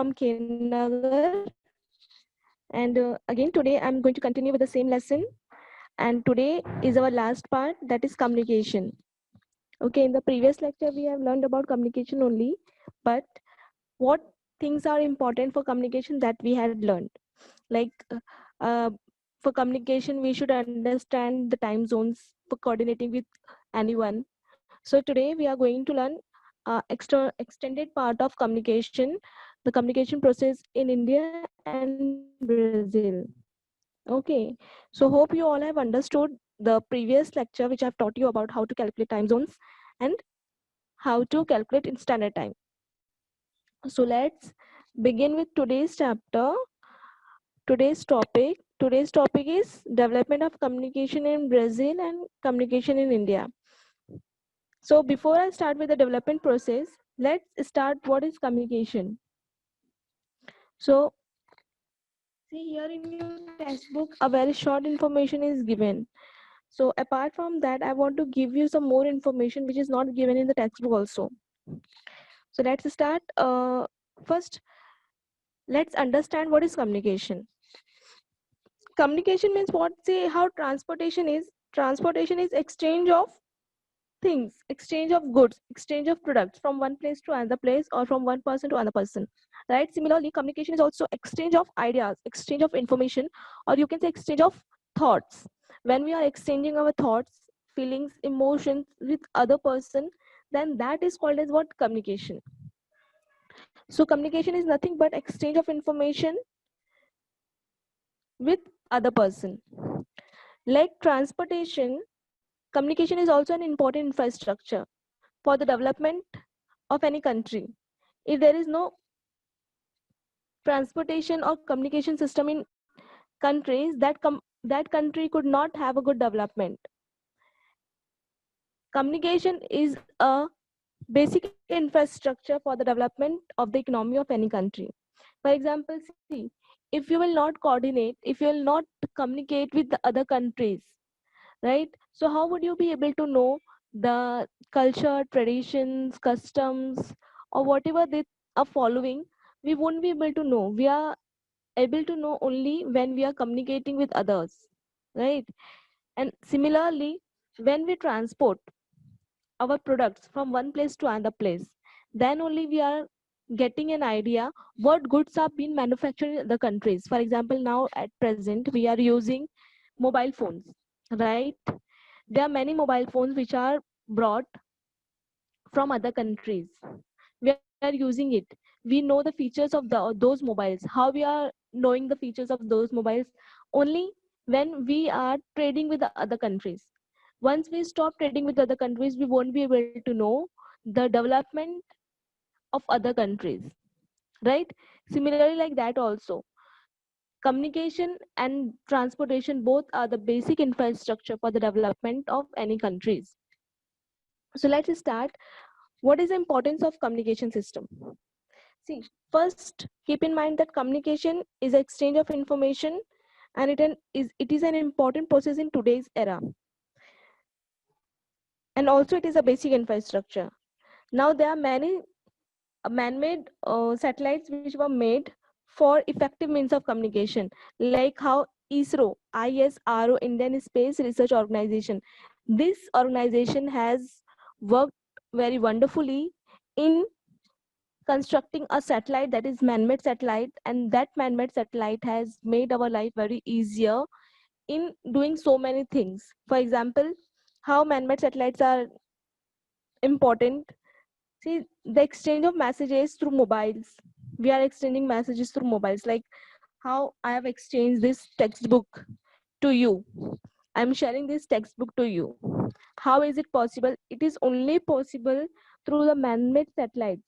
from Nagar, and again today I'm going to continue with the same lesson. And today is our last part, that is communication. Okay, in the previous lecture we have learned about communication only, but what things are important for communication that we had learned. Like uh, for communication, we should understand the time zones for coordinating with anyone. So today we are going to learn extended part of communication, the communication process in India and Brazil. Okay, so hope you all have understood the previous lecture which I've taught you about how to calculate time zones and how to calculate in standard time. So let's begin with today's chapter. Today's topic is development of communication in Brazil and communication in India. So before I start with the development process, let's start what is communication. So see here in your textbook, a very short information is given. So apart from that, I want to give you some more information which is not given in the textbook also. So let's start. First, let's understand what is communication. Communication means what? Say how transportation is. Transportation is exchange of things, exchange of goods, exchange of products from one place to another place or from one person to another person, right? Similarly, communication is also exchange of ideas, exchange of information, or you can say exchange of thoughts. When we are exchanging our thoughts, feelings, emotions with other person, then that is called as what? Communication. So communication is nothing but exchange of information with other person. Like transportation, communication is also an important infrastructure for the development of any country. If there is no transportation or communication system in countries, that country could not have a good development. Communication is a basic infrastructure for the development of the economy of any country. For example, see, if you will not coordinate, if you will not communicate with the other countries, right? So how would you be able to know the culture, traditions, customs, or whatever they are following? We won't be able to know. We are able to know only when we are communicating with others, right? And similarly, when we transport our products from one place to another place, then only we are getting an idea what goods are being manufactured in other countries. For example, now at present we are using mobile phones, right? There are many mobile phones which are brought from other countries. We are using it. We know the features of those mobiles. How we are knowing the features of those mobiles? Only when we are trading with the other countries. Once we stop trading with other countries, we won't be able to know the development of other countries, right? Similarly, like that also, communication and transportation both are the basic infrastructure for the development of any countries. So let's start. What is the importance of communication system? See, first keep in mind that communication is exchange of information, and it is an important process in today's era, and also it is a basic infrastructure. Now there are many man-made satellites which were made for effective means of communication, like how ISRO, Indian Space Research Organization. This organization has worked very wonderfully in constructing a satellite that is man-made satellite, and that man-made satellite has made our life very easier in doing so many things. For example, how man-made satellites are important. See, the exchange of messages through mobiles. We are exchanging messages through mobiles, like how I have exchanged this textbook to you. I'm sharing this textbook to you. How is it possible? It is only possible through the man-made satellites.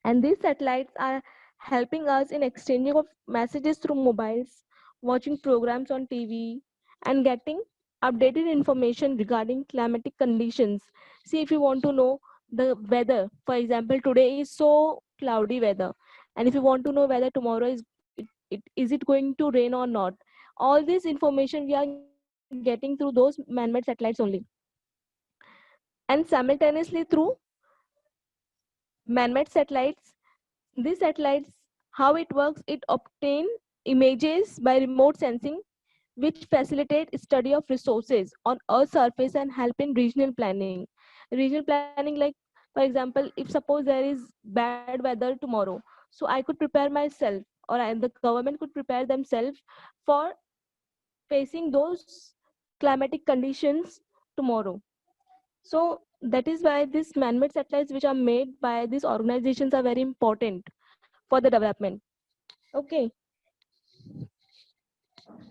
And these satellites are helping us in exchanging of messages through mobiles, watching programs on TV, and getting updated information regarding climatic conditions. See, if you want to know the weather, for example, today is so cloudy weather, and if you want to know whether tomorrow is it going to rain or not, all this information we are getting through those man-made satellites only. And simultaneously through man-made satellites, These satellites, how it works, it obtain images by remote sensing, which facilitate study of resources on Earth's surface and help in regional planning. Regional planning, like for example, if suppose there is bad weather tomorrow, so I could prepare myself, or the government could prepare themselves for facing those climatic conditions tomorrow. So that is why these man-made satellites which are made by these organizations are very important for the development. Okay.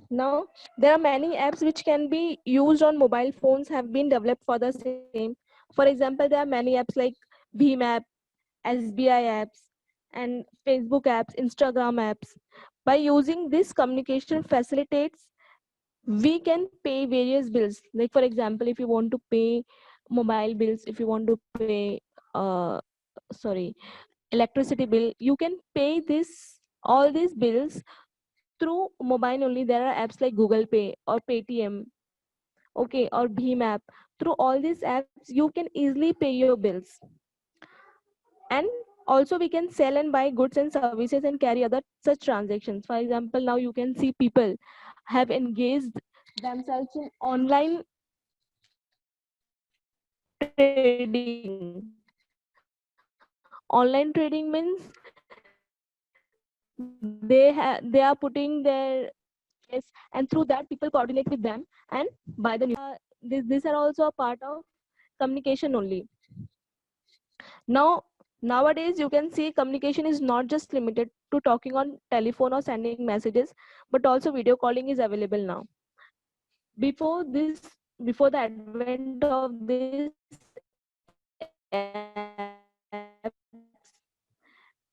Now there are many apps which can be used on mobile phones have been developed for the same. For example, there are many apps like Bhim app, SBI apps, and Facebook apps, Instagram apps. By using this communication facilitates, we can pay various bills. Like for example, if you want to pay mobile bills, if you want to pay uh sorry electricity bill, you can pay this all these bills through mobile only. There are apps like Google Pay or Paytm, okay, or Bhim app. Through all these apps you can easily pay your bills. And also we can sell and buy goods and services and carry other such transactions. For example, now you can see people have engaged themselves in online trading. Online trading means they are putting their yes, and through that people coordinate with them and buy the new. These are also a part of communication only. Now, nowadays you can see communication is not just limited to talking on telephone or sending messages, but also video calling is available now. Before this, before the advent of this apps,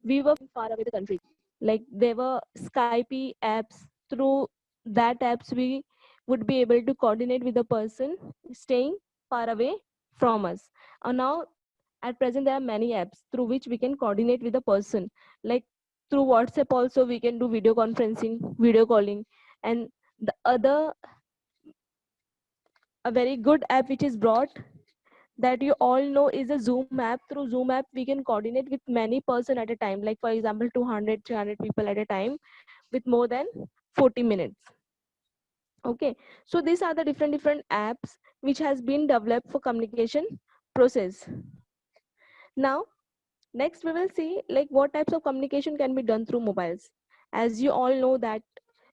we were far away the country. Like there were Skype apps. Through that apps, we would be able to coordinate with the person staying far away from us. And now at present there are many apps through which we can coordinate with the person. Like through WhatsApp also we can do video conferencing, video calling. And the other, a very good app which is brought, that you all know, is a Zoom app. Through Zoom app we can coordinate with many person at a time, like for example 200 300 people at a time with more than 40 minutes. Okay, so these are the different apps which has been developed for communication process. Now next we will see like what types of communication can be done through mobiles. As you all know that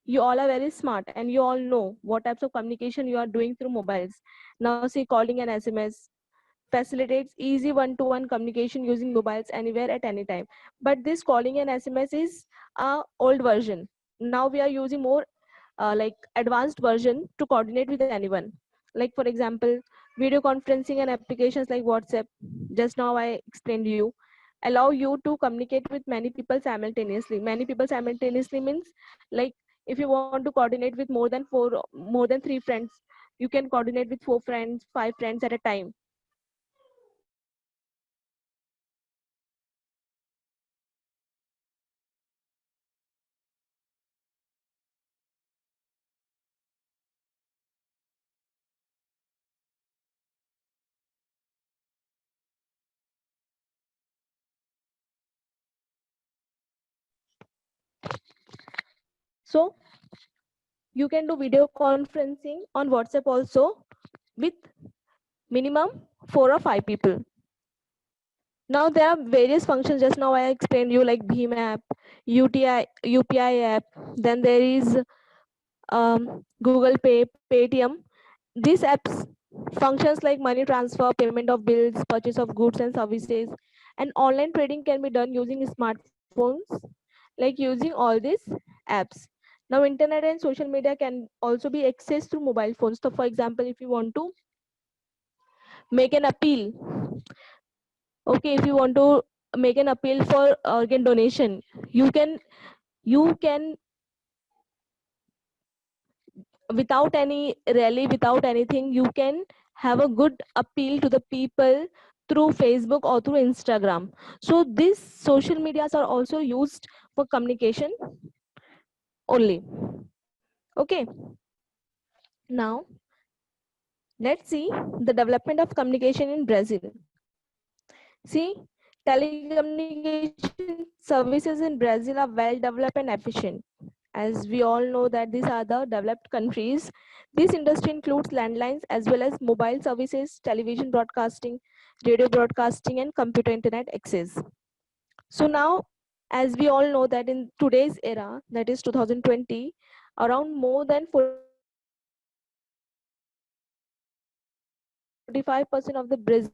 you all are very smart and you all know what types of communication you are doing through mobiles. Now see, calling and SMS facilitates easy one-to-one communication using mobiles anywhere at any time. But this calling and SMS is a old version. Now we are using more like advanced version to coordinate with anyone. Like for example, video conferencing and applications like WhatsApp, just now I explained you, allow you to communicate with many people simultaneously. Many people simultaneously means like if you want to coordinate with more than three friends, you can coordinate with four friends, five friends at a time. So you can do video conferencing on WhatsApp also with minimum 4 or 5 people. Now there are various functions. Just now I explained you like Bhim app, UPI app. Then there is Google Pay, Paytm. These apps functions like money transfer, payment of bills, purchase of goods and services, and online trading can be done using smartphones, like using all these apps. Now internet and social media can also be accessed through mobile phones. So for example, if you want to make an appeal, okay, if you want to make an appeal for organ donation, you can without any rally, without anything, you can have a good appeal to the people through Facebook or through Instagram. So these social medias are also used for communication only. Okay, now let's see the development of communication in Brazil. See, telecommunication services in Brazil are well developed and efficient. As we all know that these are the developed countries. This industry includes landlines as well as mobile services, television broadcasting, radio broadcasting, and computer internet access. So now, as we all know that in today's era, that is 2020, around more than 45% of the Brazilian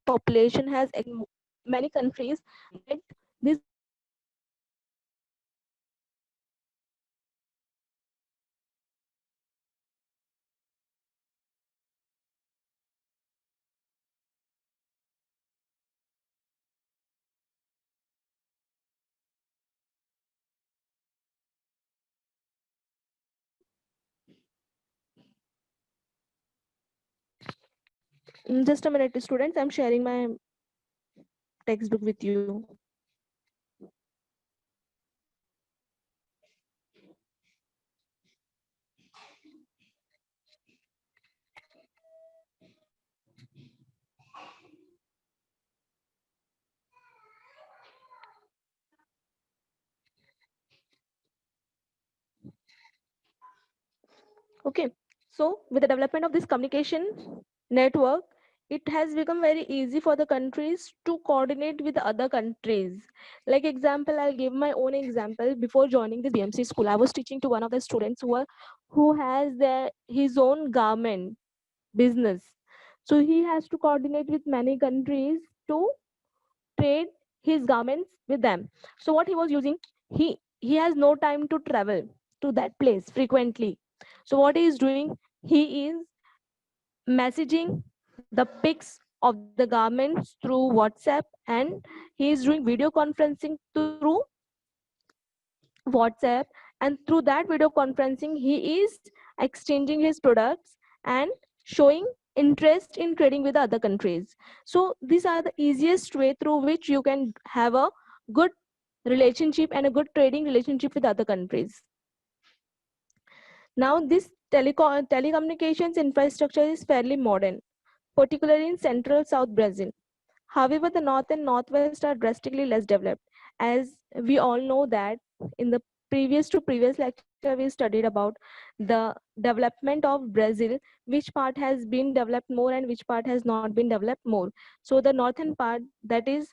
population has many countries that this just a minute students, I'm sharing my textbook with you. Okay, so with the development of this communication network, it has become very easy for the countries to coordinate with other countries. Like example, I'll give my own example. Before joining this BMC school, I was teaching to one of the students who has his own garment business. So he has to coordinate with many countries to trade his garments with them. So what he was using, he has no time to travel to that place frequently. So what he is doing, he is messaging the pics of the garments through WhatsApp, and he is doing video conferencing through WhatsApp, and through that video conferencing he is exchanging his products and showing interest in trading with other countries. So these are the easiest way through which you can have a good relationship and a good trading relationship with other countries. Now this telecommunications infrastructure is fairly modern, particularly in central South Brazil. However, the north and northwest are drastically less developed. As we all know that in the previous lecture we studied about the development of Brazil, which part has been developed more and which part has not been developed more. So the northern part, that is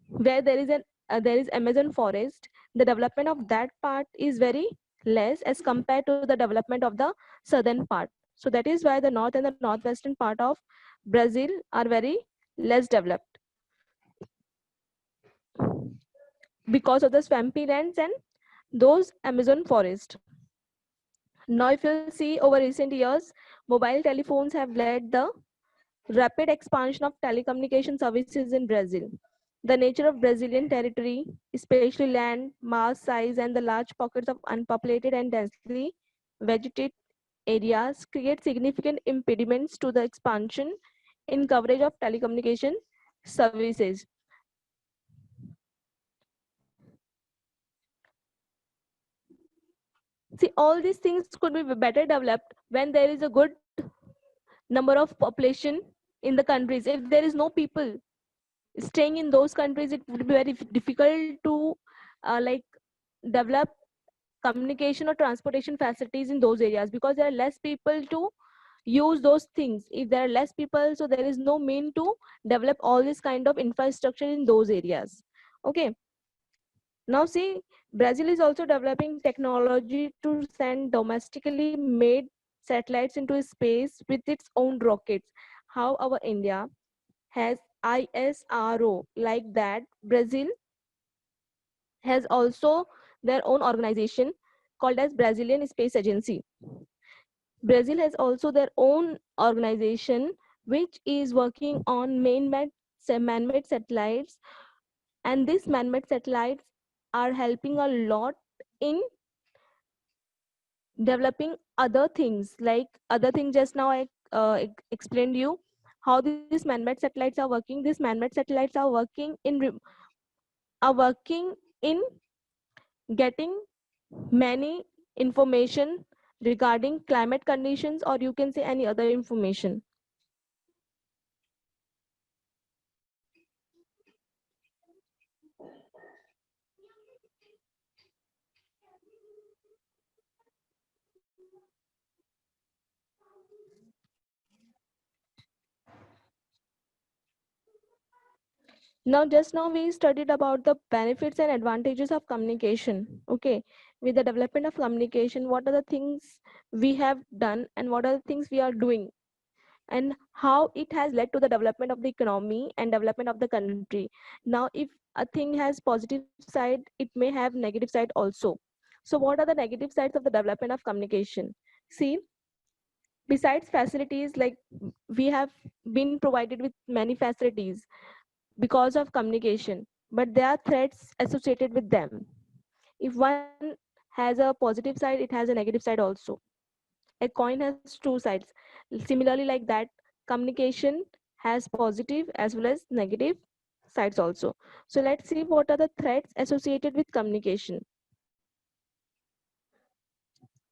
where there is Amazon forest, the development of that part is very less as compared to the development of the southern part. So that is why the north and the northwestern part of Brazil are very less developed because of the swampy lands and those Amazon forest. Now, if you'll see over recent years, mobile telephones have led the rapid expansion of telecommunication services in Brazil. The nature of Brazilian territory, especially land, mass size, and the large pockets of unpopulated and densely vegetated areas, create significant impediments to the expansion in coverage of telecommunication services. See, all these things could be better developed when there is a good number of population in the countries. If there is no people staying in those countries, it would be very difficult to like develop communication or transportation facilities in those areas, because there are less people to use those things. If there are less people, so there is no mean to develop all this kind of infrastructure in those areas. Okay, now see, Brazil is also developing technology to send domestically made satellites into space with its own rockets. How our India has ISRO, like that Brazil has also their own organization called as Brazilian Space Agency. Brazil has also their own organization which is working on man-made satellites, and these man-made satellites are helping a lot in developing other things, like other things just now I explained you how these man-made satellites are working. These man-made satellites are working in getting many information regarding climate conditions, or you can say any other information. Now, just now we studied about the benefits and advantages of communication. Okay, with the development of communication, what are the things we have done and what are the things we are doing, and how it has led to the development of the economy and development of the country. Now, if a thing has positive side, it may have negative side also. So, what are the negative sides of the development of communication? See, besides facilities, like we have been provided with many facilities because of communication, but there are threats associated with them. If one has a positive side, it has a negative side also. A coin has two sides. Similarly, like that, communication has positive as well as negative sides also. So let's see what are the threats associated with communication.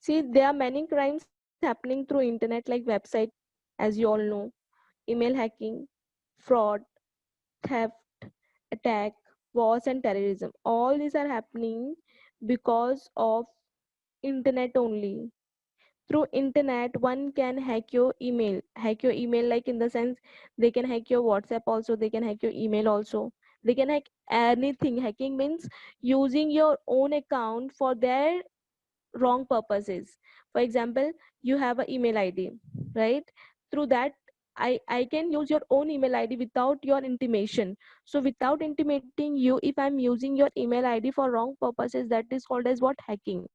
See, there are many crimes happening through internet, like website, as you all know, email hacking, fraud, theft, attack, wars, and terrorism. All these are happening because of internet only. Through internet, one can hack your email, like in the sense they can hack your WhatsApp also, they can hack your email also, they can hack anything. Hacking means using your own account for their wrong purposes. For example, you have an email ID, right? Through that, I can use your own email ID without your intimation. So without intimating you, if I'm using your email ID for wrong purposes, that is called as what? Hacking.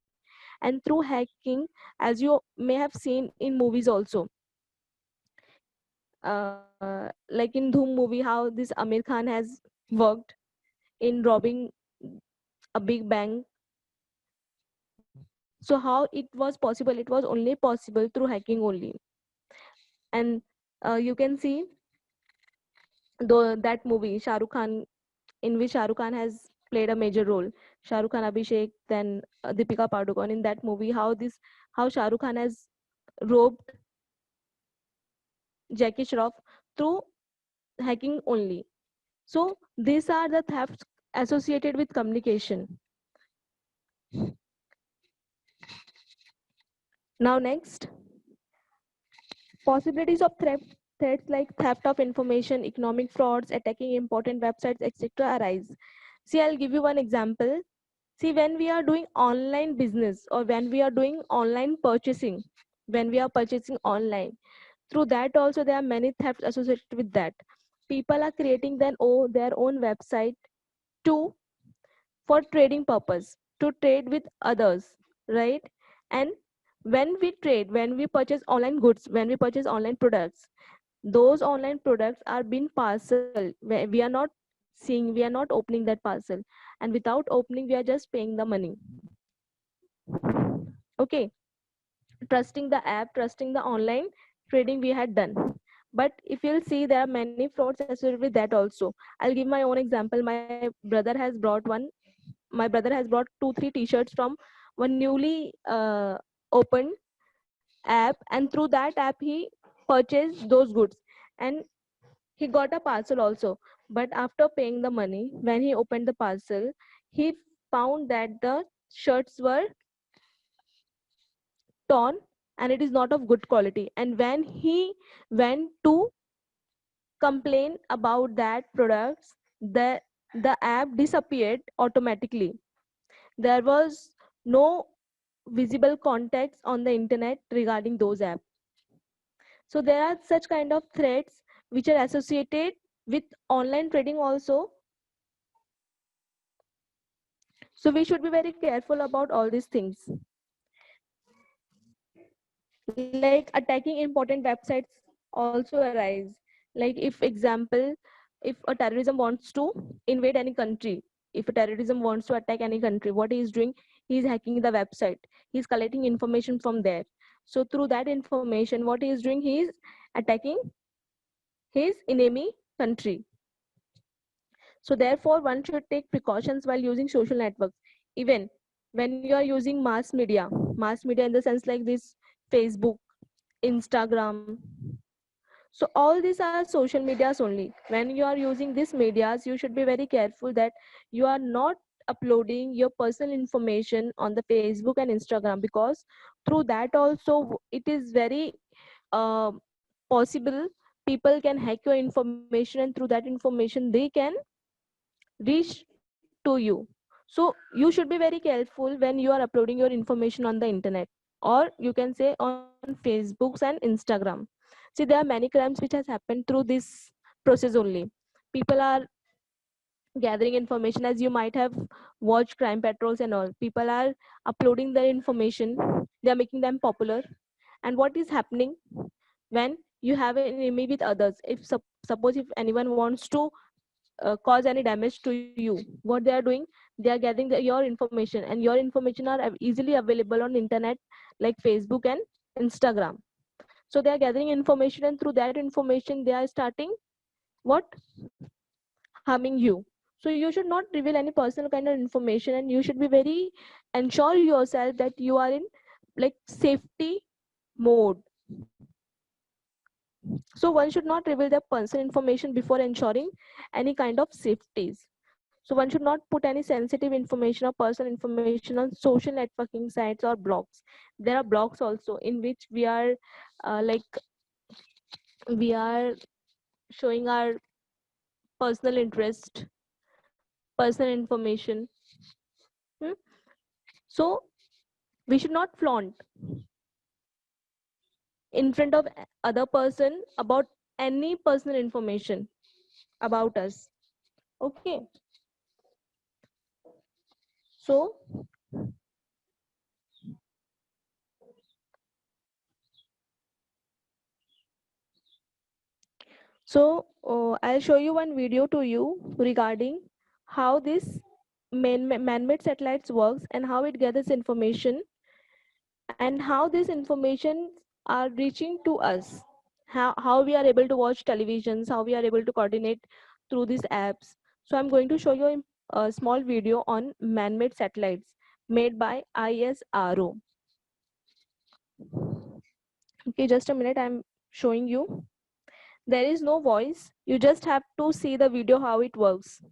And through hacking, as you may have seen in movies also, like in Dhoom movie, how this Amir Khan has worked in robbing a big bank. So how it was possible? It was only possible through hacking only. And you can see that movie Shah Rukh Khan, in which Shah Rukh Khan has played a major role. Shah Rukh Khan, Abhishek, then Deepika Padukone. In that movie, how Shah Rukh Khan has robbed Jackie Shroff through hacking only. So these are the thefts associated with communication. Now next, possibilities of threats like theft of information, economic frauds, attacking important websites, etc. arise. See, I'll give you one example. See, when we are doing online business or when we are doing online purchasing, when we are purchasing online, through that also there are many thefts associated with that. People are creating their own website to for trading purpose, to trade with others, right? And when we purchase online goods, when we purchase online products, those online products are being parcel where we are not seeing, we are not opening that parcel, and without opening we are just paying the money. Okay, trusting the app, trusting the online trading we had done. But if you'll see, there are many frauds associated with that also. I'll give my own example. My brother has brought 2 3 t-shirts from one newly opened app, and through that app he purchased those goods, and he got a parcel also. But after paying the money, when he opened the parcel, he found that the shirts were torn and it is not of good quality. And when he went to complain about that products, the app disappeared automatically. There was no visible context on the internet regarding those apps. So there are such kind of threats which are associated with online trading also. So we should be very careful about all these things. Like attacking important websites also arise. Like if example, if a terrorism wants to invade any country, if a terrorism wants to attack any country, what he is doing, he's hacking the website, he's collecting information from there. So through that information, what he is doing, he is attacking his enemy country. So therefore, one should take precautions while using social networks. Even when you are using mass media in the sense like this, Facebook, Instagram. So all these are social medias only. When you are using these medias, you should be very careful that you are not uploading your personal information on the Facebook and Instagram, because through that also it is very uh, possible people can hack your information, and through that information they can reach to you. So you should be very careful when you are uploading your information on the internet, or you can say on Facebooks and Instagram. See, there are many crimes which has happened through this process only. People are gathering information, as you might have watched crime patrols and all. People are uploading their information, they are making them popular. And what is happening when you have an enemy with others? If suppose if anyone wants to cause any damage to you, what they are doing, they are gathering your information, and your information are easily available on internet like Facebook and Instagram. So they are gathering information, and through that information they are starting what, harming you. So you should not reveal any personal kind of information, and you should be very ensure yourself that you are in like safety mode. So one should not reveal their personal information before ensuring any kind of safeties. So one should not put any sensitive information or personal information on social networking sites or blogs. There are blogs also in which we are like we are showing our personal interest, personal information. Hmm? So we should not flaunt in front of other person about any personal information about us. Okay. So I'll show you one video to you regarding how this man-made satellites works, and how it gathers information, and how these information are reaching to us, how we are able to watch televisions, how we are able to coordinate through these apps. So I'm going to show you a small video on man-made satellites made by ISRO. Okay, just a minute, I'm showing you. There is no voice, you just have to see the video how it works.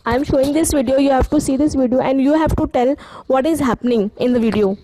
I'm showing this video, you have to see this video and you have to tell what is happening in the video.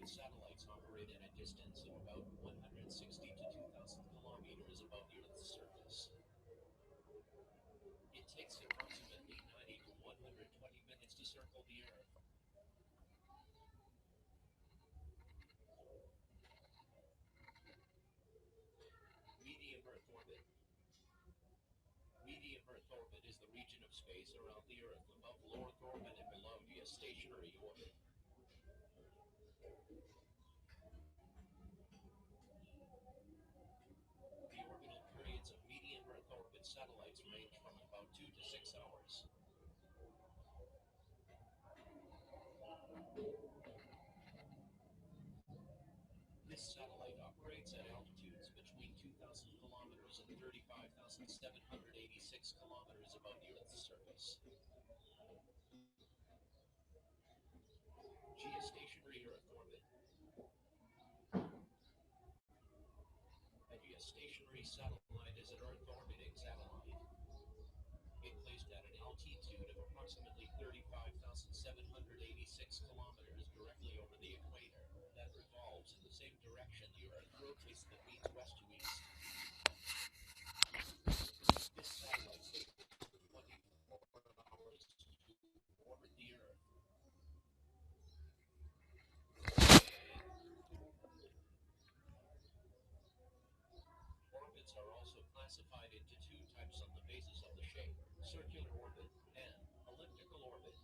Satellites operate at a distance of about 160 to 2,000 kilometers above the Earth's surface. It takes approximately 90 to 120 minutes to circle the Earth. Medium Earth orbit. Medium Earth orbit is the region of space around the Earth above low Earth orbit and below geostationary orbit. The orbital periods of medium Earth orbit satellites range from about 2 to 6 hours. This satellite operates at altitudes between 2,000 kilometers and 35,786 kilometers above the Earth's surface. Geostationary Earth orbit. A geostationary satellite is an Earth-orbiting satellite. It placed at an altitude of approximately 35,786 kilometers directly over the equator that revolves in the same direction the Earth rotates that means west to east. This satellite takes 24 hours to orbit the Earth. Orbits are also classified into two types on the basis of the shape: circular orbit and elliptical orbit.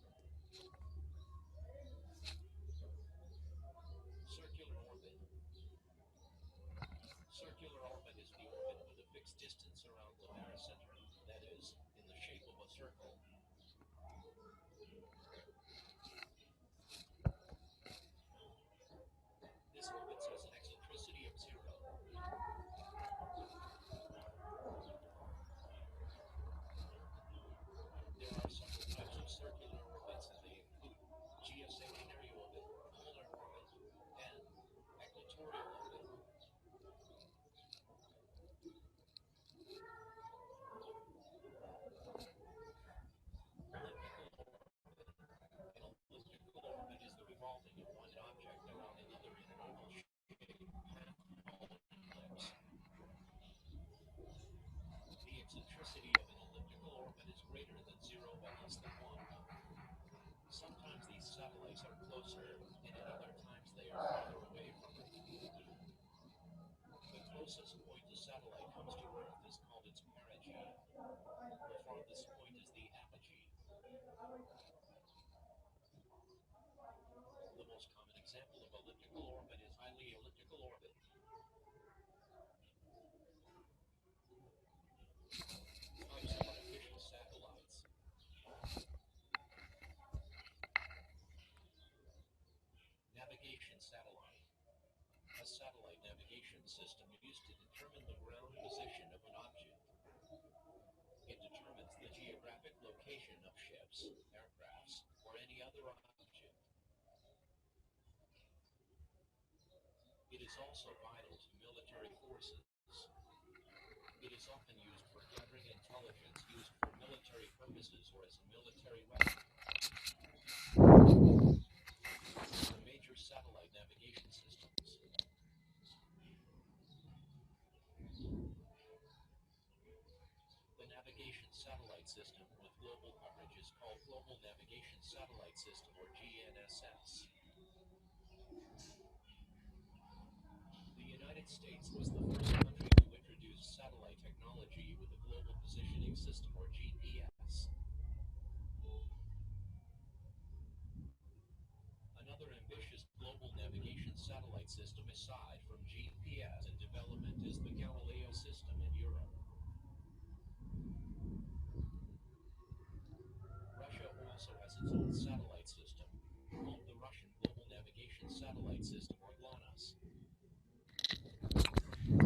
Circular orbit. Circular orbit is the orbit with a fixed distance around the barycenter, that is, in the shape of a circle. This orbit has an eccentricity of 0. There are several types of circular orbits, and they include geostationary orbit, polar orbit, and equatorial orbit. Elliptical orbit is the revolving of one object around another in an oval shape, called an ellipse. The eccentricity of an elliptical orbit is greater than 0 but less than 1. Sometimes these satellites are closer, and at other times they are farther away from Earth. The closest point a satellite comes to Earth is called its perigee. The farthest point is the apogee. The most common example of elliptical orbit is highly elliptical orbit. Types of artificial satellites. Navigation satellite. A satellite navigation system used to determine the ground position of an object. It determines the geographic location of ships, aircrafts, or any other object. It is also vital to military forces. It is often used for gathering intelligence used for military purposes or as a military weapon. The major satellite navigation systems. The navigation satellite system with global coverage is called Global Navigation Satellite System, or GNSS. The United States was the first country to introduce satellite technology with a Global Positioning System, or GPS. Another ambitious global navigation satellite system aside from GPS in development is the Galileo system in Europe. Russia also has its own satellite system, called the Russian Global Navigation Satellite System, or GLONASS. In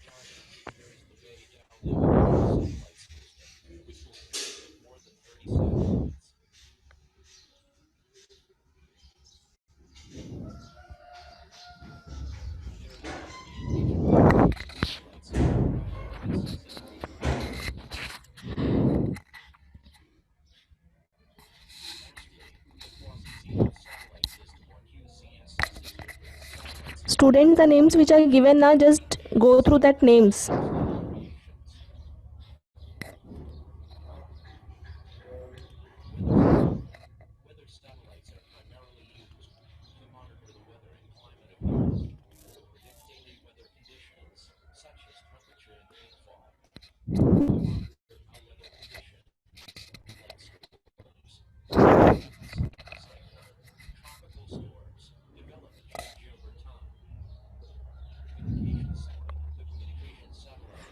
China, there is the Beidou Navigation Satellite System, which will consist of more than 30 satellites. There is the European Satellite System, Lastly, the Quasi-Zenith Satellite System Students, the names which are given now, just go through that names. Weather satellites are primarily used to monitor the weather and climate of Earth, predict daily weather conditions such as temperature and rainfall, to monitor weather conditions like storms, hurricanes, cyclones, tropical storms, develop and change over time. The communication satellite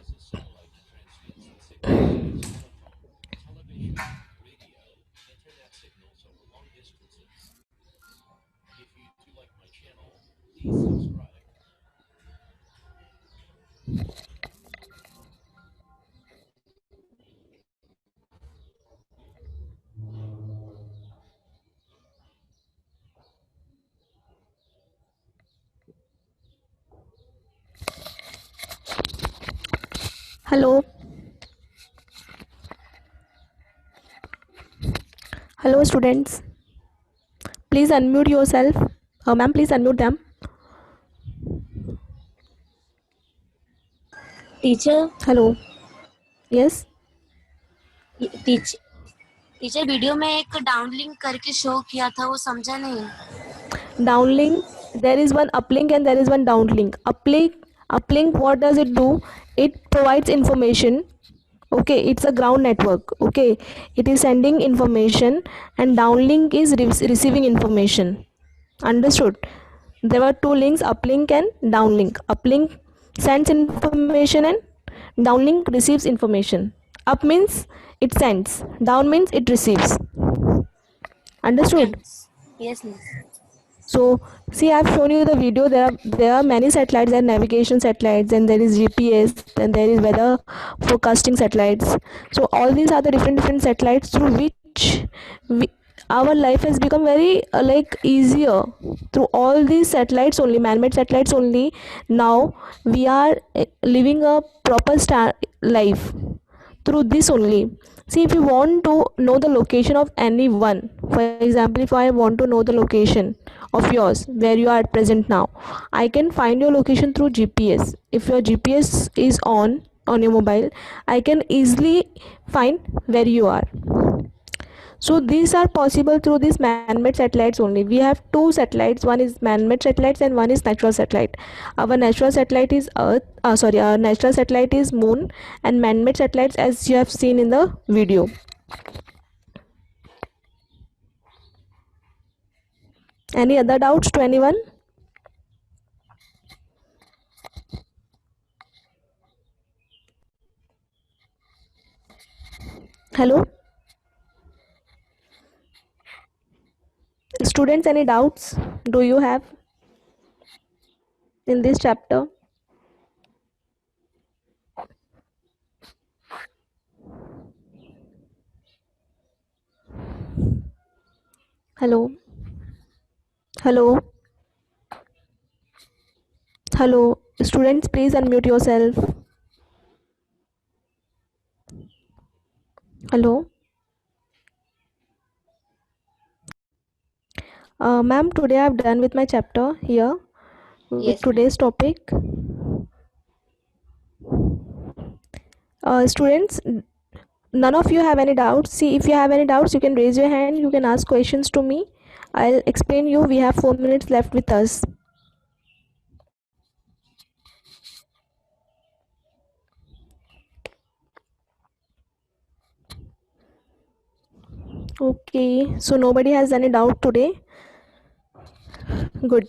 is a satellite that transmits the signals of telephone, television, radio, internet signals over long distances. If you do like my channel, please subscribe. Hello. Hello, students. Please unmute yourself. Ma'am, please unmute them. Teacher Hello. Yes. Teacher teacher video में एक down link करके show किया था, वो समझा नहीं। Downlink. There is one uplink and there is one downlink. Uplink. What does it do? It provides information. Okay, it's a ground network. Okay, it is sending information, and downlink is receiving information. Understood? There were two links, uplink and downlink. Uplink sends information and downlink receives information. Up means it sends, down means it receives. Okay Understood? Miss, yes miss. So see, I've shown you the video. There are many satellites. There are navigation satellites, and there is GPS, and there is weather forecasting satellites. So all these are the different satellites through which our life has become very like easier through all these satellites only, man-made satellites only. Now we are living a proper life through this only. See, if you want to know the location of anyone, for example, if I want to know the location of yours where you are at present now, I can find your location through GPS. If your GPS is on your mobile, I can easily find where you are. So these are possible through these man-made satellites only. We have two satellites, one is man-made satellites and one is natural satellite. Our natural satellite is Earth, our natural satellite is Moon, and man-made satellites as you have seen in the video. Any other doubts to anyone? Hello? Students, any doubts do you have in this chapter? Hello? Hello? Hello? Students, please unmute yourself. Hello? Ma'am, today I've done with my chapter here with Yes, today's topic. Students, none of you have any doubts. See, if you have any doubts, you can raise your hand. You can ask questions to me. I'll explain you. We have 4 minutes left with us. Okay, so nobody has any doubt today. Good.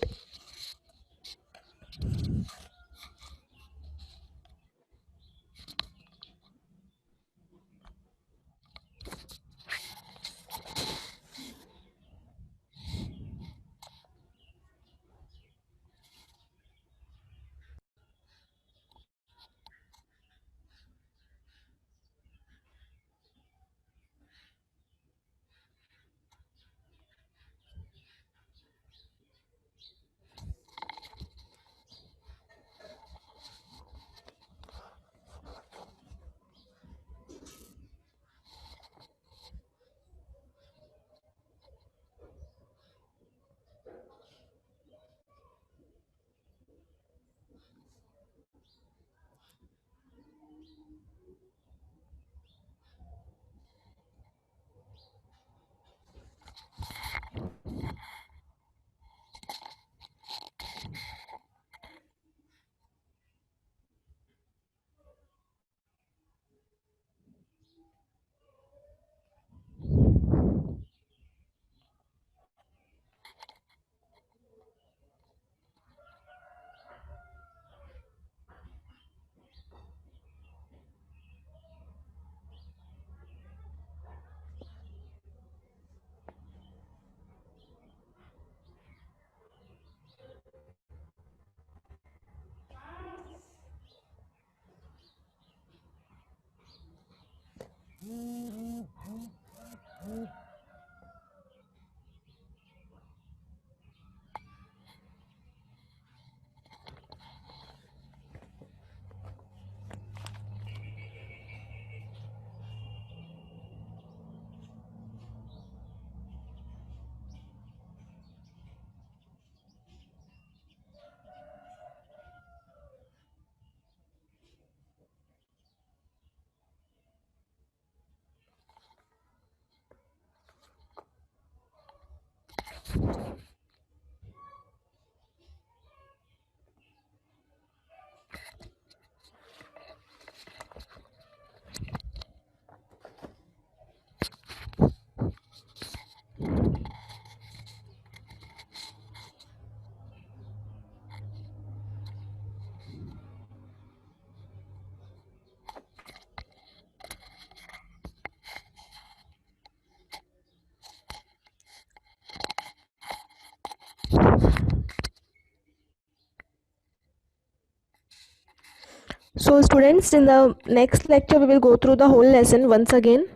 So students, in the next lecture we will go through the whole lesson once again.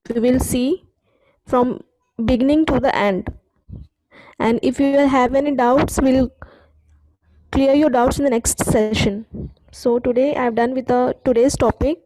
We will see from beginning to the end, and if you will have any doubts, we'll clear your doubts in the next session. So today I have done with the today's topic.